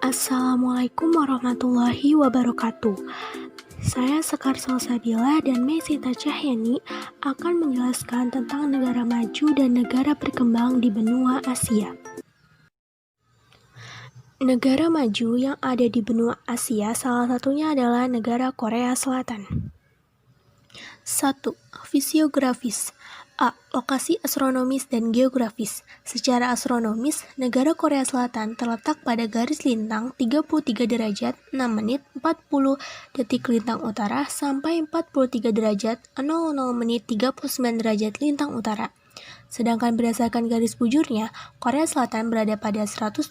Assalamualaikum warahmatullahi wabarakatuh. Saya Sekar Salsabila dan Mesita Cahyani akan menjelaskan tentang negara maju dan negara berkembang di benua Asia. Negara maju yang ada di benua Asia salah satunya adalah negara Korea Selatan. 1. Fisiografis. A. Lokasi astronomis dan geografis. Secara astronomis, negara Korea Selatan terletak pada garis lintang 33 derajat 6 menit 40 detik lintang utara sampai 43 derajat 00 menit 39 derajat lintang utara. Sedangkan berdasarkan garis bujurnya, Korea Selatan berada pada 124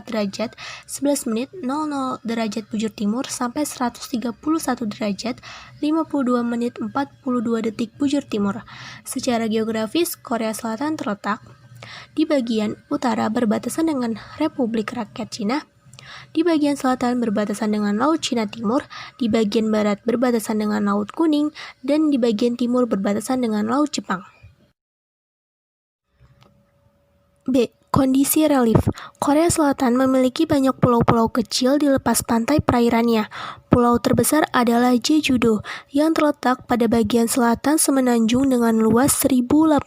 derajat 11 menit 00 derajat bujur timur sampai 131 derajat 52 menit 42 detik bujur timur. Secara geografis, Korea Selatan terletak di bagian utara berbatasan dengan Republik Rakyat Cina, di bagian selatan berbatasan dengan Laut Cina Timur, di bagian barat berbatasan dengan Laut Kuning, dan di bagian timur berbatasan dengan Laut Jepang. B. Kondisi relief. Korea Selatan memiliki banyak pulau-pulau kecil di lepas pantai perairannya. Pulau terbesar adalah Jeju-do yang terletak pada bagian selatan semenanjung dengan luas 1.825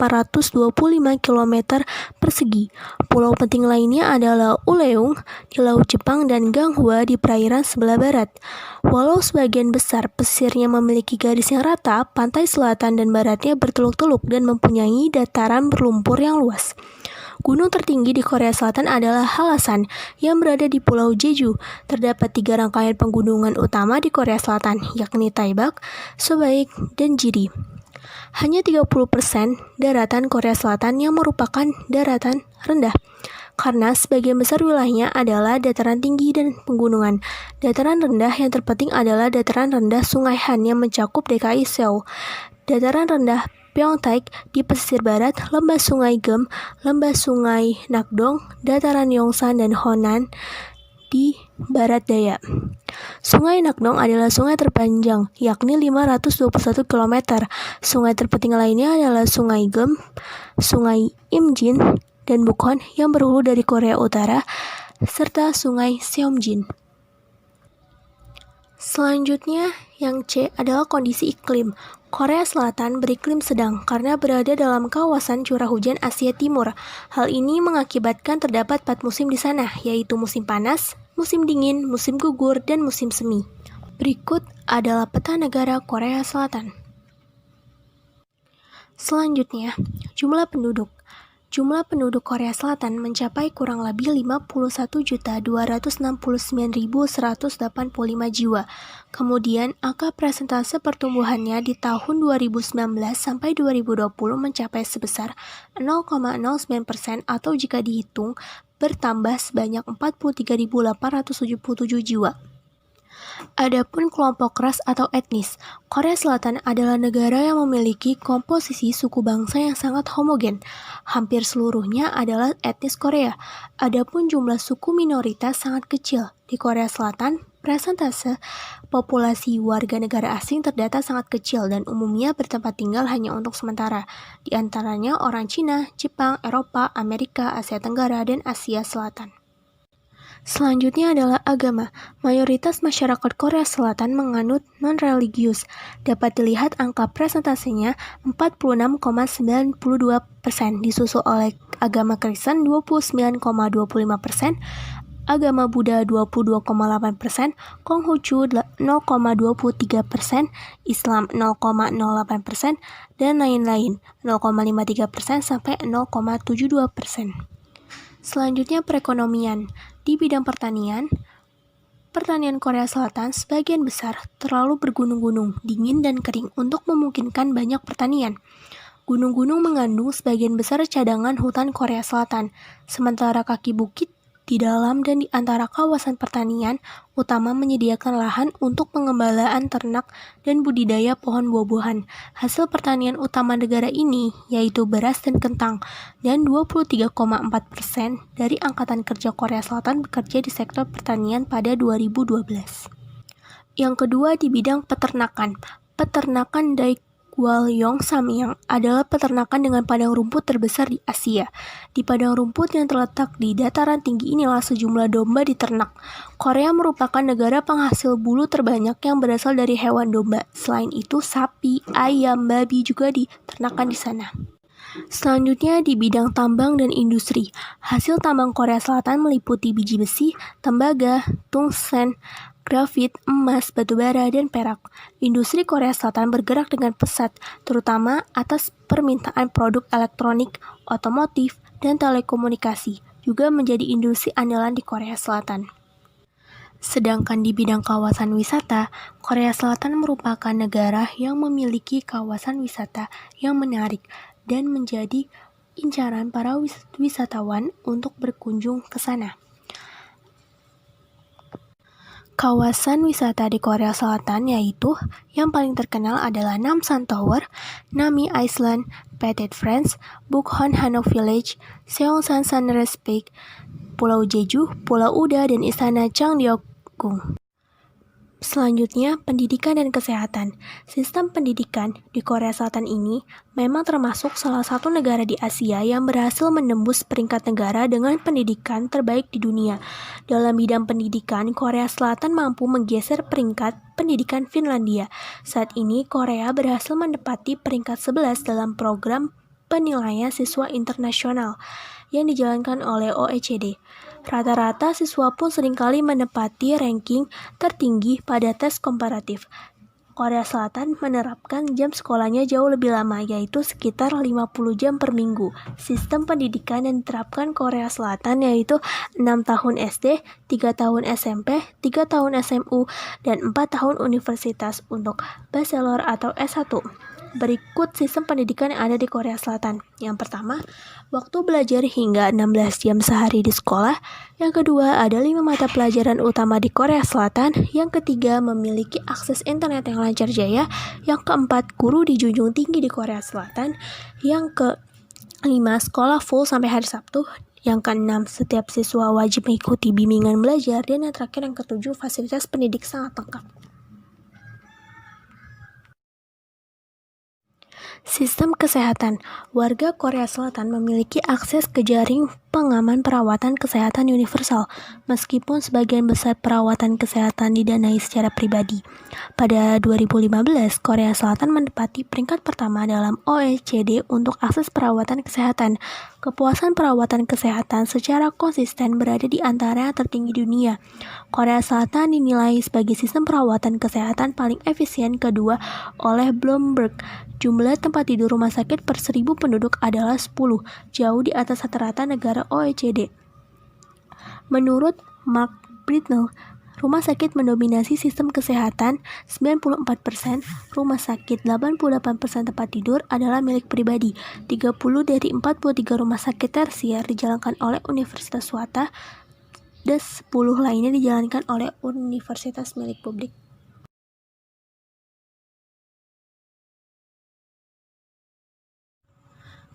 km persegi. Pulau penting lainnya adalah Uleung di Laut Jepang dan Ganghwa di perairan sebelah barat. Walau sebagian besar pesisirnya memiliki garis yang rata, pantai selatan dan baratnya berteluk-teluk dan mempunyai dataran berlumpur yang luas. Gunung tertinggi di Korea Selatan adalah Hallasan yang berada di Pulau Jeju. Terdapat 3 rangkaian pegunungan utama di Korea Selatan, yakni Taebak, Sobaek, dan Jiri. Hanya 30% daratan Korea Selatan yang merupakan daratan rendah, karena sebagian besar wilayahnya adalah dataran tinggi dan pegunungan. Dataran rendah yang terpenting adalah dataran rendah Sungai Han yang mencakup DKI Seoul. Dataran rendah Pyeongtaek di pesisir barat, lembah Sungai Gem, lembah Sungai Nakdong, dataran Yongsan dan Honan di barat daya. Sungai Nakdong adalah sungai terpanjang, yakni 521 km. Sungai terpenting lainnya adalah Sungai Gem, Sungai Imjin, dan Bukhon yang berhulu dari Korea Utara, serta Sungai Seomjin. Selanjutnya, yang C adalah kondisi iklim. Korea Selatan beriklim sedang karena berada dalam kawasan curah hujan Asia Timur. Hal ini mengakibatkan terdapat 4 musim di sana, yaitu musim panas, musim dingin, musim gugur, dan musim semi. Berikut adalah peta negara Korea Selatan. Selanjutnya, jumlah penduduk. Jumlah penduduk Korea Selatan mencapai kurang lebih 51.269.185 jiwa. Kemudian, angka persentase pertumbuhannya di tahun 2019 sampai 2020 mencapai sebesar 0,09% atau jika dihitung, bertambah sebanyak 43.877 jiwa. Adapun kelompok ras atau etnis, Korea Selatan adalah negara yang memiliki komposisi suku bangsa yang sangat homogen. Hampir seluruhnya adalah etnis Korea. Adapun jumlah suku minoritas sangat kecil. Di Korea Selatan, persentase populasi warga negara asing terdata sangat kecil dan umumnya bertempat tinggal hanya untuk sementara. Di antaranya orang Cina, Jepang, Eropa, Amerika, Asia Tenggara, dan Asia Selatan. Selanjutnya adalah agama. Mayoritas masyarakat Korea Selatan menganut non-religius. Dapat dilihat angka presentasenya 46,92%, disusul oleh agama Kristen 29,25%, agama Buddha 22,8%, Konghucu 0,23%, Islam 0,08%, dan lain-lain 0,53% sampai 0,72%. Selanjutnya perekonomian. Di bidang pertanian Korea Selatan sebagian besar terlalu bergunung-gunung, dingin dan kering untuk memungkinkan banyak pertanian. Gunung-gunung mengandung sebagian besar cadangan hutan Korea Selatan, sementara kaki bukit di dalam dan di antara kawasan pertanian utama menyediakan lahan untuk pengembalaan ternak dan budidaya pohon buah-buahan. Hasil pertanian utama negara ini yaitu beras dan kentang, dan 23,4% dari angkatan kerja Korea Selatan bekerja di sektor pertanian pada 2012. Yang kedua di bidang peternakan. Peternakan Gwalyongsamyang adalah peternakan dengan padang rumput terbesar di Asia. Di padang rumput yang terletak di dataran tinggi inilah sejumlah domba diternak. Korea merupakan negara penghasil bulu terbanyak yang berasal dari hewan domba. Selain itu, sapi, ayam, babi juga diternakan di sana. Selanjutnya di bidang tambang dan industri. Hasil tambang Korea Selatan meliputi biji besi, tembaga, tungsten, grafit, emas, batubara, dan perak. Industri Korea Selatan bergerak dengan pesat, terutama atas permintaan produk elektronik, otomotif, dan telekomunikasi, juga menjadi industri andalan di Korea Selatan. Sedangkan di bidang kawasan wisata, Korea Selatan merupakan negara yang memiliki kawasan wisata yang menarik dan menjadi incaran para wisatawan untuk berkunjung ke sana. Kawasan wisata di Korea Selatan yaitu yang paling terkenal adalah Namsan Tower, Nami Island, Petite France, Bukhon Hanok Village, Seongsan Sunrise Peak, Pulau Jeju, Pulau Uda, dan Istana Changdeokgung. Selanjutnya, pendidikan dan kesehatan. Sistem pendidikan di Korea Selatan ini memang termasuk salah satu negara di Asia yang berhasil menembus peringkat negara dengan pendidikan terbaik di dunia. Dalam bidang pendidikan, Korea Selatan mampu menggeser peringkat pendidikan Finlandia. Saat ini, Korea berhasil menempati peringkat 11 dalam program penilaian siswa internasional yang dijalankan oleh OECD. Rata-rata siswa pun seringkali menempati ranking tertinggi pada tes komparatif. Korea Selatan menerapkan jam sekolahnya jauh lebih lama, yaitu sekitar 50 jam per minggu. Sistem pendidikan yang diterapkan Korea Selatan yaitu 6 tahun SD, 3 tahun SMP, 3 tahun SMU, dan 4 tahun universitas untuk bachelor atau S1. Berikut sistem pendidikan yang ada di Korea Selatan. Yang pertama, waktu belajar hingga 16 jam sehari di sekolah. Yang kedua, ada 5 mata pelajaran utama di Korea Selatan. Yang ketiga, memiliki akses internet yang lancar jaya. Yang keempat, guru dijunjung tinggi di Korea Selatan. Yang kelima, sekolah full sampai hari Sabtu. Yang keenam, setiap siswa wajib mengikuti bimbingan belajar. Dan yang terakhir, yang ketujuh, fasilitas pendidik sangat lengkap. Sistem kesehatan. Warga Korea Selatan memiliki akses ke jaring pengaman perawatan kesehatan universal, meskipun sebagian besar perawatan kesehatan didanai secara pribadi. Pada 2015, Korea Selatan menempati peringkat pertama dalam OECD untuk akses perawatan kesehatan. Kepuasan perawatan kesehatan secara konsisten berada di antara yang tertinggi dunia. Korea Selatan dinilai sebagai sistem perawatan kesehatan paling efisien kedua oleh Bloomberg. Jumlah tempat tidur rumah sakit per 1.000 penduduk adalah 10, jauh di atas rata-rata negara OECD. Menurut Mark Britnell, rumah sakit mendominasi sistem kesehatan 94%, rumah sakit 88% tempat tidur adalah milik pribadi, 30 dari 43 rumah sakit tersier dijalankan oleh universitas swasta, dan 10 lainnya dijalankan oleh universitas milik publik.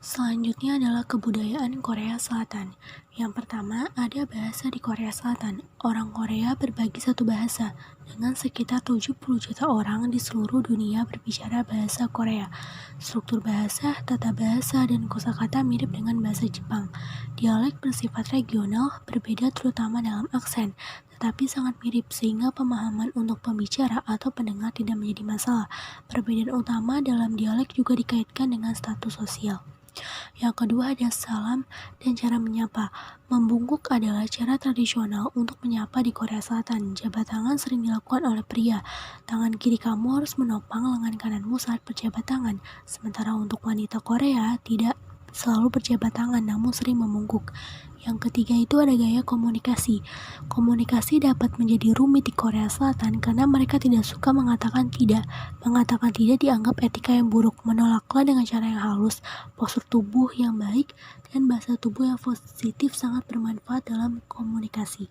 Selanjutnya adalah kebudayaan Korea Selatan. Yang pertama, ada bahasa di Korea Selatan. Orang Korea berbagi satu bahasa, dengan sekitar 70 juta orang di seluruh dunia berbicara bahasa Korea. Struktur bahasa, tata bahasa, dan kosakata mirip dengan bahasa Jepang. Dialek bersifat regional, berbeda terutama dalam aksen, tetapi sangat mirip sehingga pemahaman untuk pembicara atau pendengar tidak menjadi masalah. Perbedaan utama dalam dialek juga dikaitkan dengan status sosial. Yang kedua ada salam dan cara menyapa. Membungkuk adalah cara tradisional untuk menyapa di Korea Selatan. Jabat tangan sering dilakukan oleh pria. Tangan kiri kamu harus menopang lengan kananmu saat berjabat tangan. Sementara untuk wanita Korea tidak selalu berjabat tangan namun sering membungkuk. Yang ketiga itu ada gaya komunikasi. Komunikasi dapat menjadi rumit di Korea Selatan karena mereka tidak suka mengatakan tidak. Mengatakan tidak dianggap etika yang buruk. Menolaklah dengan cara yang halus. Postur tubuh yang baik dan bahasa tubuh yang positif sangat bermanfaat dalam komunikasi.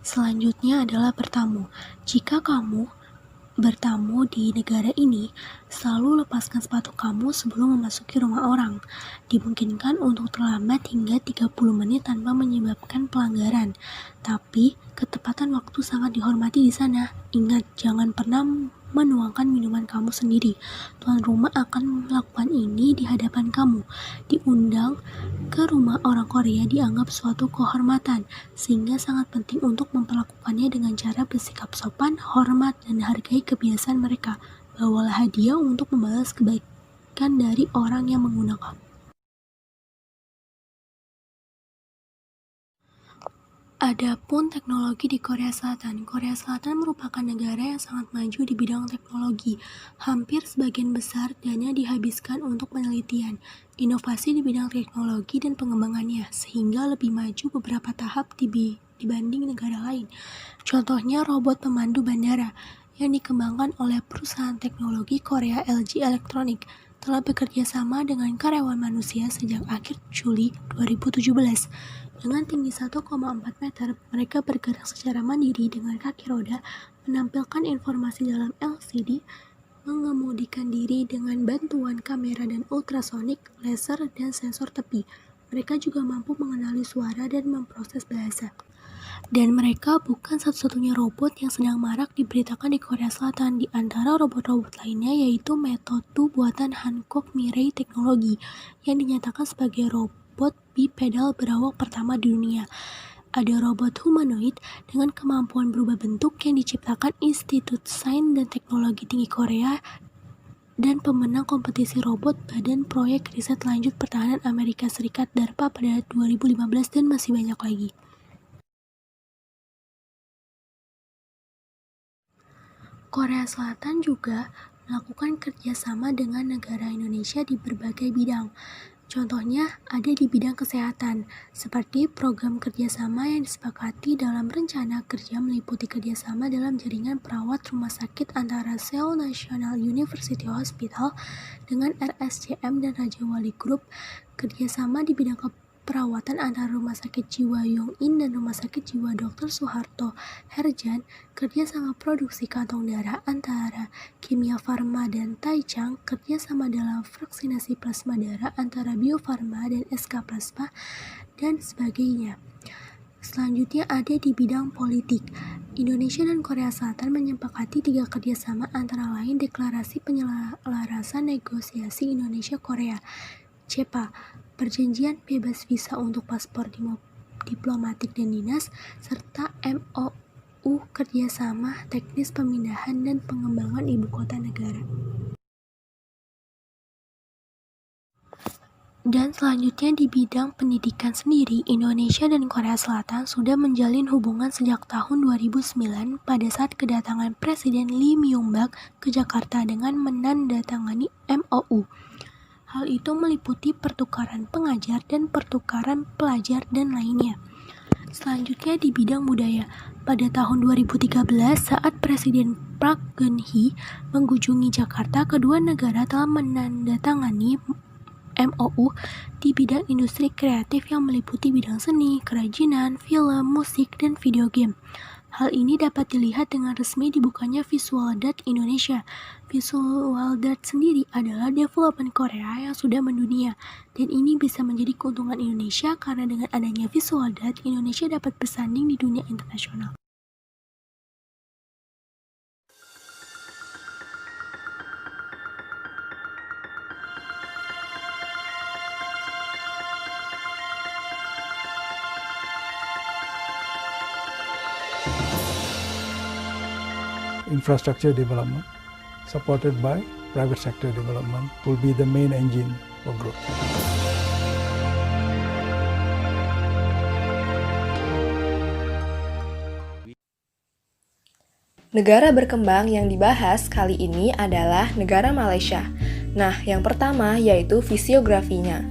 Selanjutnya adalah bertamu. Jika kamu bertamu di negara ini, selalu lepaskan sepatu kamu sebelum memasuki rumah orang. Dimungkinkan untuk terlambat hingga 30 menit tanpa menyebabkan pelanggaran. Tapi, ketepatan waktu sangat dihormati di sana. Ingat, jangan pernah menuangkan minuman kamu sendiri. Tuan rumah akan melakukan ini di hadapan kamu. Diundang ke rumah orang Korea dianggap suatu kehormatan, sehingga sangat penting untuk memperlakukannya dengan cara bersikap sopan, hormat, dan hargai kebiasaan mereka. Bawalah hadiah untuk membalas kebaikan dari orang yang mengundang kamu. Adapun teknologi di Korea Selatan. Korea Selatan merupakan negara yang sangat maju di bidang teknologi. Hampir sebagian besar dana dihabiskan untuk penelitian, inovasi di bidang teknologi dan pengembangannya, sehingga lebih maju beberapa tahap dibanding negara lain. Contohnya robot pemandu bandara yang dikembangkan oleh perusahaan teknologi Korea LG Electronics telah bekerja sama dengan karyawan manusia sejak akhir Juli 2017. Dengan tinggi 1,4 meter, mereka bergerak secara mandiri dengan kaki roda, menampilkan informasi dalam LCD, mengemudikan diri dengan bantuan kamera dan ultrasonik, laser, dan sensor tepi. Mereka juga mampu mengenali suara dan memproses bahasa. Dan mereka bukan satu-satunya robot yang sedang marak diberitakan di Korea Selatan. Di antara robot-robot lainnya yaitu Metotu buatan Hankook Mirai Technology yang dinyatakan sebagai robot bipedal berawak pertama di dunia. Ada robot humanoid dengan kemampuan berubah bentuk yang diciptakan Institut Sains dan Teknologi Tinggi Korea dan pemenang kompetisi robot Badan Proyek Riset Lanjut Pertahanan Amerika Serikat DARPA pada 2015 dan masih banyak lagi. Korea Selatan juga melakukan kerjasama dengan negara Indonesia di berbagai bidang. Contohnya ada di bidang kesehatan, seperti program kerjasama yang disepakati dalam rencana kerja meliputi kerjasama dalam jaringan perawat rumah sakit antara Seoul National University Hospital dengan RSCM dan Raja Wali Group, kerjasama di bidang perawatan antara Rumah Sakit Jiwa Yongin dan Rumah Sakit Jiwa Dr. Soeharto Herjan, kerjasama produksi kantong darah antara Kimia Farma dan Taicang, kerjasama dalam vaksinasi plasma darah antara Bio Farma dan SK Plasma, dan sebagainya. Selanjutnya ada di bidang politik. Indonesia dan Korea Selatan menyepakati 3 kerjasama antara lain Deklarasi Penyelarasan Negosiasi Indonesia-Korea CEPA, Perjanjian Bebas Visa untuk Paspor Diplomatik dan Dinas, serta MOU Kerjasama Teknis Pemindahan dan Pengembangan Ibu Kota Negara. Dan selanjutnya di bidang pendidikan sendiri, Indonesia dan Korea Selatan sudah menjalin hubungan sejak tahun 2009 pada saat kedatangan Presiden Lee Myung-bak ke Jakarta dengan menandatangani MOU. Hal itu meliputi pertukaran pengajar dan pertukaran pelajar dan lainnya. Selanjutnya di bidang budaya, pada tahun 2013 saat Presiden Park Geun-hye mengunjungi Jakarta, kedua negara telah menandatangani MOU di bidang industri kreatif yang meliputi bidang seni, kerajinan, film, musik, dan video game. Hal ini dapat dilihat dengan resmi dibukanya Visual Dart Indonesia. Visual Dart sendiri adalah development Korea yang sudah mendunia, dan ini bisa menjadi keuntungan Indonesia karena dengan adanya Visual Dart, Indonesia dapat bersanding di dunia internasional. Infrastructure development supported by private sector development will be the main engine for growth. Negara berkembang yang dibahas kali ini adalah negara Malaysia. Nah, yang pertama yaitu fisiografinya,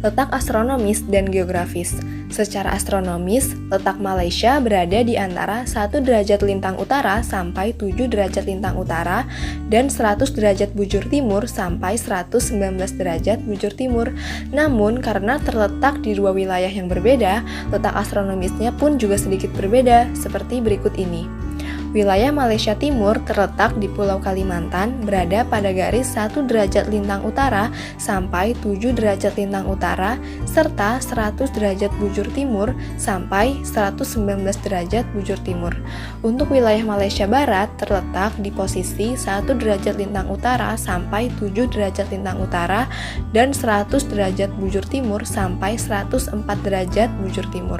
letak astronomis dan geografis. Secara astronomis, letak Malaysia berada di antara 1 derajat lintang utara sampai 7 derajat lintang utara dan 100 derajat bujur timur sampai 119 derajat bujur timur. Namun, karena terletak di 2 wilayah yang berbeda, letak astronomisnya pun juga sedikit berbeda, seperti berikut ini. Wilayah Malaysia Timur terletak di Pulau Kalimantan, berada pada garis 1 derajat lintang utara sampai 7 derajat lintang utara, serta 100 derajat bujur timur sampai 119 derajat bujur timur. Untuk wilayah Malaysia Barat terletak di posisi 1 derajat lintang utara sampai 7 derajat lintang utara dan 100 derajat bujur timur sampai 104 derajat bujur timur.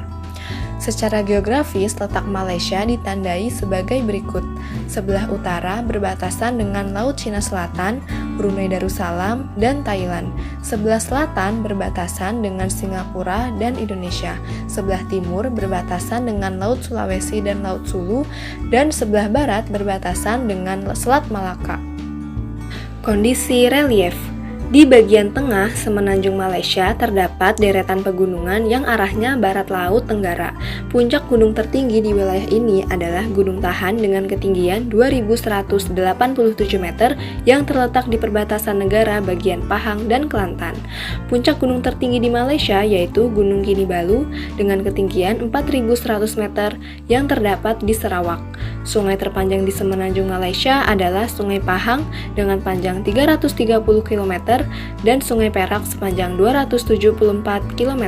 Secara geografis, letak Malaysia ditandai sebagai berikut. Sebelah utara berbatasan dengan Laut Cina Selatan, Brunei Darussalam, dan Thailand. Sebelah selatan berbatasan dengan Singapura dan Indonesia. Sebelah timur berbatasan dengan Laut Sulawesi dan Laut Sulu, dan sebelah barat berbatasan dengan Selat Malaka. Kondisi relief. Di bagian tengah semenanjung Malaysia terdapat deretan pegunungan yang arahnya barat laut tenggara. Puncak gunung tertinggi di wilayah ini adalah Gunung Tahan dengan ketinggian 2187 meter yang terletak di perbatasan negara bagian Pahang dan Kelantan. Puncak gunung tertinggi di Malaysia yaitu Gunung Kinabalu dengan ketinggian 4100 meter yang terdapat di Sarawak. Sungai terpanjang di semenanjung Malaysia adalah Sungai Pahang dengan panjang 330 km dan Sungai Perak sepanjang 274 km.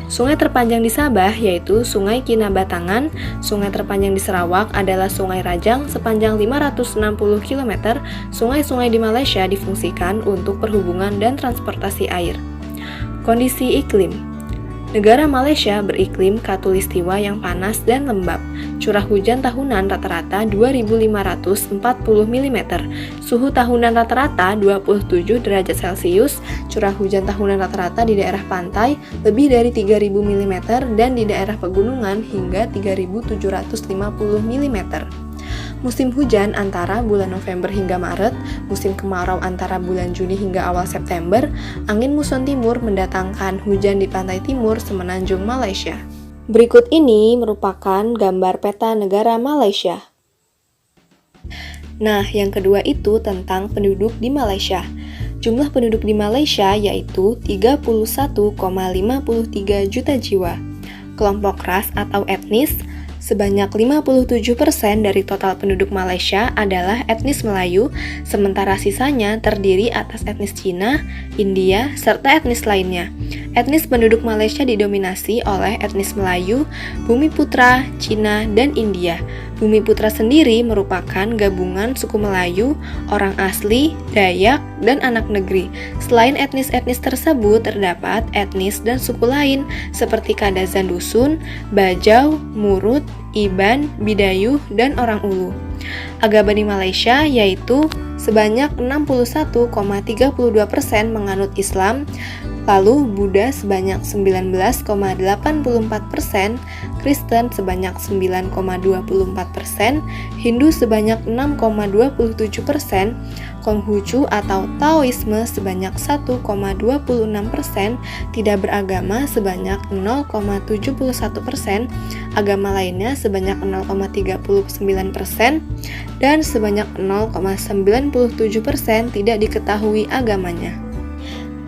Sungai terpanjang di Sabah yaitu Sungai Kinabatangan. Sungai terpanjang di Sarawak adalah Sungai Rajang sepanjang 560 km. Sungai-sungai di Malaysia difungsikan untuk perhubungan dan transportasi air. Kondisi iklim. Negara Malaysia beriklim khatulistiwa yang panas dan lembab. Curah hujan tahunan rata-rata 2.540 mm. Suhu tahunan rata-rata 27 derajat Celcius. Curah hujan tahunan rata-rata di daerah pantai lebih dari 3.000 mm dan di daerah pegunungan hingga 3.750 mm. Musim hujan antara bulan November hingga Maret, musim kemarau antara bulan Juni hingga awal September, angin muson timur mendatangkan hujan di pantai timur semenanjung Malaysia. Berikut ini merupakan gambar peta negara Malaysia. Nah, yang kedua itu tentang penduduk di Malaysia. Jumlah penduduk di Malaysia yaitu 31,53 juta jiwa. Kelompok ras atau etnis, sebanyak 57% dari total penduduk Malaysia adalah etnis Melayu, sementara sisanya terdiri atas etnis Cina, India, serta etnis lainnya. Etnis penduduk Malaysia didominasi oleh etnis Melayu, Bumiputra, Cina, dan India. Bumiputra sendiri merupakan gabungan suku Melayu, orang asli, Dayak, dan anak negeri. Selain etnis-etnis tersebut, terdapat etnis dan suku lain seperti Kadazan Dusun, Bajau, Murut, Iban, Bidayuh, dan orang Ulu. Agama di Malaysia yaitu sebanyak 61,32% menganut Islam, lalu Buddha sebanyak 19,84%, Kristen sebanyak 9,24%, Hindu sebanyak 6,27%, Konghucu atau Taoisme sebanyak 1,26%, tidak beragama sebanyak 0,71%, agama lainnya sebanyak 0,39%, dan sebanyak 0,97% tidak diketahui agamanya.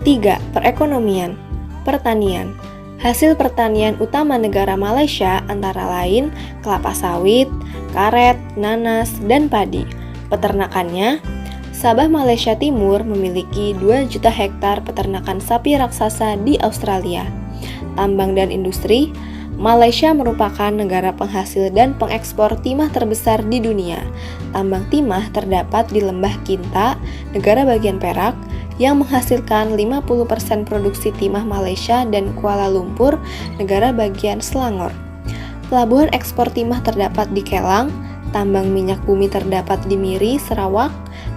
3. Perekonomian. Pertanian. Hasil pertanian utama negara Malaysia antara lain kelapa sawit, karet, nanas, dan padi. Peternakannya, Sabah Malaysia Timur memiliki 2 juta hektar peternakan sapi raksasa di Australia. Tambang dan industri, Malaysia merupakan negara penghasil dan pengekspor timah terbesar di dunia. Tambang timah terdapat di Lembah Kinta, negara bagian Perak, yang menghasilkan 50% produksi timah Malaysia, dan Kuala Lumpur, negara bagian Selangor. Pelabuhan ekspor timah terdapat di Kelang, tambang minyak bumi terdapat di Miri, Sarawak,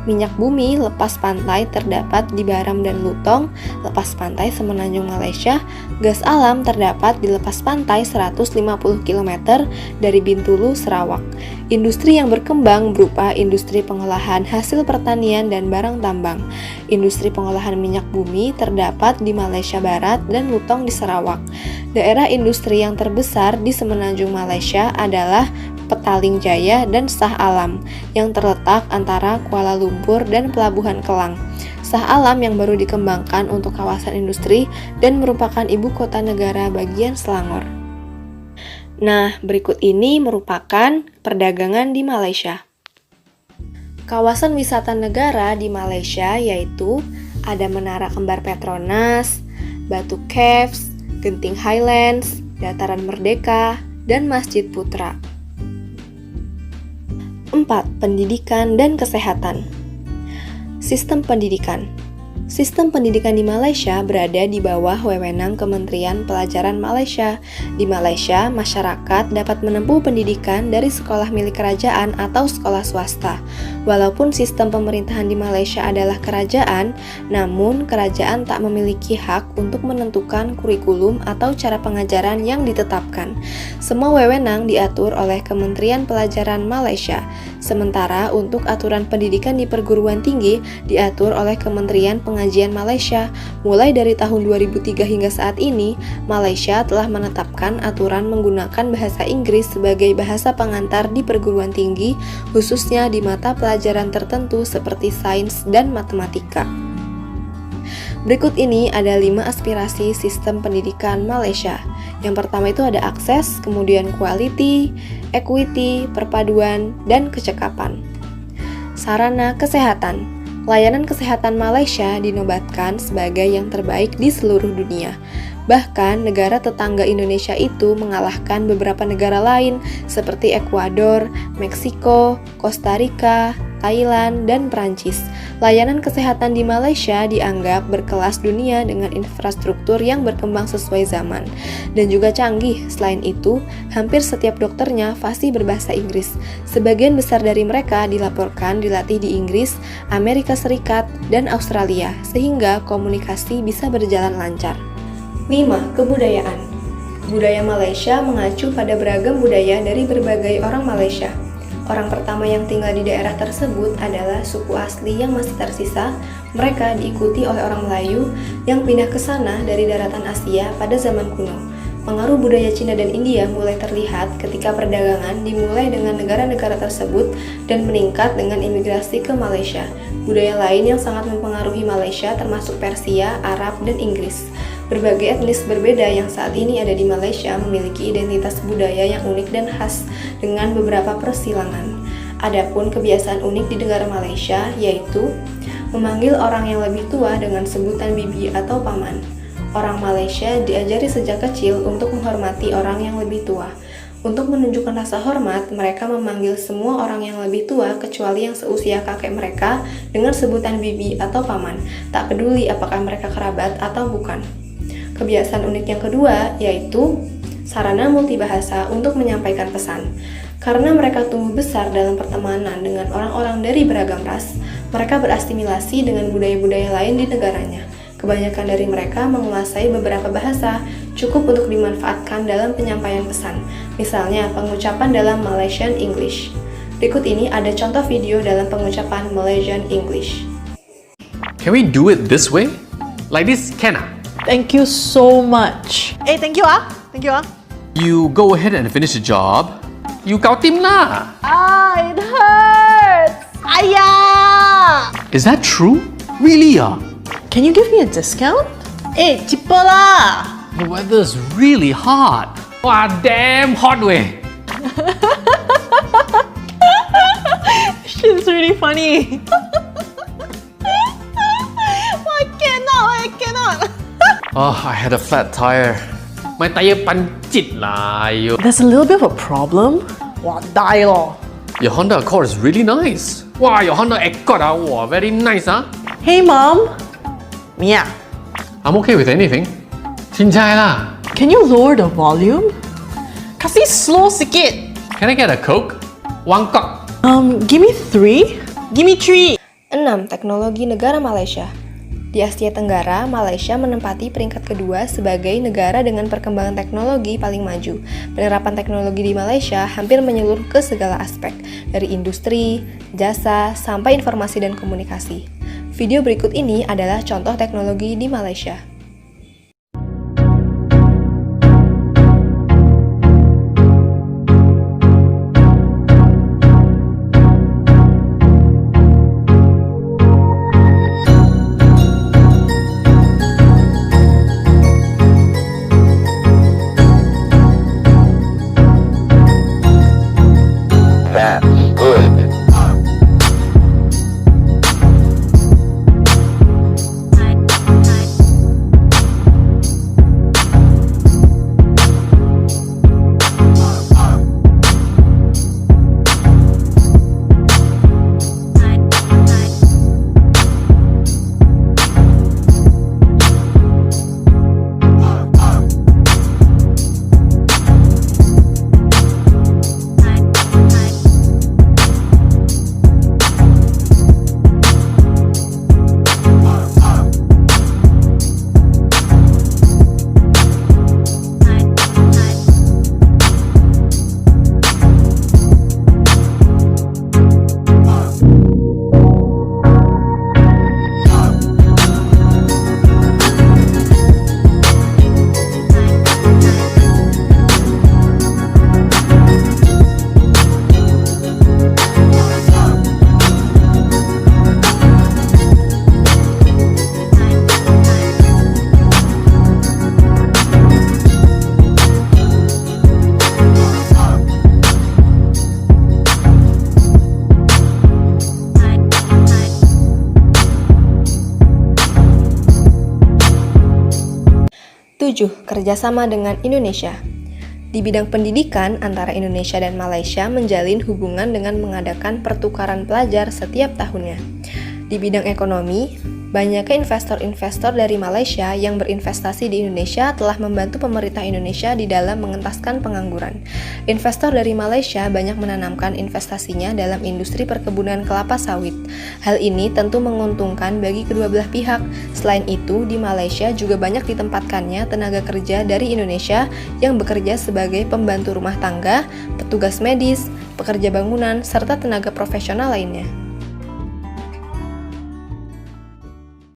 minyak bumi lepas pantai terdapat di Baram dan Lutong, lepas pantai semenanjung Malaysia, gas alam terdapat di lepas pantai 150 km dari Bintulu, Sarawak. Industri yang berkembang berupa industri pengolahan hasil pertanian dan barang tambang. Industri pengolahan minyak bumi terdapat di Malaysia Barat dan Lutong di Sarawak. Daerah industri yang terbesar di semenanjung Malaysia adalah Petaling Jaya dan Shah Alam yang terletak antara Kuala Lumpur dan Pelabuhan Kelang. Shah Alam yang baru dikembangkan untuk kawasan industri dan merupakan ibu kota negara bagian Selangor. Nah, berikut ini merupakan perdagangan di Malaysia. Kawasan wisata negara di Malaysia yaitu ada Menara Kembar Petronas, Batu Caves, Genting Highlands, Dataran Merdeka, dan Masjid Putra. 4. Pendidikan dan kesehatan. Sistem pendidikan. Sistem pendidikan di Malaysia berada di bawah wewenang Kementerian Pelajaran Malaysia. Di Malaysia, masyarakat dapat menempuh pendidikan dari sekolah milik kerajaan atau sekolah swasta. Walaupun sistem pemerintahan di Malaysia adalah kerajaan, namun kerajaan tak memiliki hak untuk menentukan kurikulum atau cara pengajaran yang ditetapkan. Semua wewenang diatur oleh Kementerian Pelajaran Malaysia. Sementara untuk aturan pendidikan di perguruan tinggi diatur oleh Kementerian Pengajian Malaysia. Mulai dari tahun 2003 hingga saat ini, Malaysia telah menetapkan aturan menggunakan bahasa Inggris sebagai bahasa pengantar di perguruan tinggi, khususnya di mata pelajaran tertentu seperti sains dan matematika. Berikut ini ada 5 aspirasi sistem pendidikan Malaysia. Yang pertama itu ada akses, kemudian quality, equity, perpaduan, dan kecekapan. Sarana kesehatan. Layanan kesehatan Malaysia dinobatkan sebagai yang terbaik di seluruh dunia. Bahkan negara tetangga Indonesia itu mengalahkan beberapa negara lain seperti Ekuador, Meksiko, Costa Rica, Thailand, dan Prancis. Layanan kesehatan di Malaysia dianggap berkelas dunia dengan infrastruktur yang berkembang sesuai zaman dan juga canggih. Selain itu, hampir setiap dokternya fasih berbahasa Inggris. Sebagian besar dari mereka dilaporkan dilatih di Inggris, Amerika Serikat, dan Australia, sehingga komunikasi bisa berjalan lancar. 5. Kebudayaan. Budaya Malaysia mengacu pada beragam budaya dari berbagai orang Malaysia. Orang pertama yang tinggal di daerah tersebut adalah suku asli yang masih tersisa. Mereka diikuti oleh orang Melayu yang pindah ke sana dari daratan Asia pada zaman kuno. Pengaruh budaya Cina dan India mulai terlihat ketika perdagangan dimulai dengan negara-negara tersebut dan meningkat dengan imigrasi ke Malaysia. Budaya lain yang sangat mempengaruhi Malaysia termasuk Persia, Arab, dan Inggris. Berbagai etnis berbeda yang saat ini ada di Malaysia memiliki identitas budaya yang unik dan khas dengan beberapa persilangan. Adapun kebiasaan unik di negara Malaysia yaitu memanggil orang yang lebih tua dengan sebutan bibi atau paman. Orang Malaysia diajari sejak kecil untuk menghormati orang yang lebih tua. Untuk menunjukkan rasa hormat, mereka memanggil semua orang yang lebih tua kecuali yang seusia kakek mereka dengan sebutan bibi atau paman, tak peduli apakah mereka kerabat atau bukan. Kebiasaan unik yang kedua yaitu sarana multibahasa untuk menyampaikan pesan. Karena mereka tumbuh besar dalam pertemanan dengan orang-orang dari beragam ras, mereka berasimilasi dengan budaya-budaya lain di negaranya. Kebanyakan dari mereka menguasai beberapa bahasa, cukup untuk dimanfaatkan dalam penyampaian pesan, misalnya pengucapan dalam Malaysian English. Berikut ini ada contoh video dalam pengucapan Malaysian English. Can we do it this way? Like this, can I? Thank you so much. Hey, thank you ah. Thank you ah. You go ahead and finish the job. You gao tim lah. Ah, it hurts. Ayah. Is that true? Really Can you give me a discount? Eh, cheaper lah. The weather's really hot. Wow, damn hot way. Shit's really funny. I cannot. Oh, I had a flat tire. My tire pancit lah. Ayo. There's a little bit of a problem. Wah, die lor. Your Honda Accord is really nice. Wow, your Honda Accord wow, very nice Hey, Mom. Mia, I'm okay with anything. Cincai lah. can you lower the volume? Kasi slow sikit. Can I get a Coke? One cup. Give me 3. Give me 3. 6. Teknologi negara Malaysia. Di Asia Tenggara, Malaysia menempati peringkat kedua sebagai negara dengan perkembangan teknologi paling maju. Penerapan teknologi di Malaysia hampir menyeluruh ke segala aspek, dari industri, jasa, sampai informasi dan komunikasi. Video berikut ini adalah contoh teknologi di Malaysia. 7. Kerjasama dengan Indonesia. Di bidang pendidikan, antara Indonesia dan Malaysia menjalin hubungan dengan mengadakan pertukaran pelajar setiap tahunnya. Di bidang ekonomi, banyaknya investor-investor dari Malaysia yang berinvestasi di Indonesia telah membantu pemerintah Indonesia di dalam mengentaskan pengangguran. Investor dari Malaysia banyak menanamkan investasinya dalam industri perkebunan kelapa sawit. Hal ini tentu menguntungkan bagi kedua belah pihak. Selain itu, di Malaysia juga banyak ditempatkannya tenaga kerja dari Indonesia yang bekerja sebagai pembantu rumah tangga, petugas medis, pekerja bangunan, serta tenaga profesional lainnya.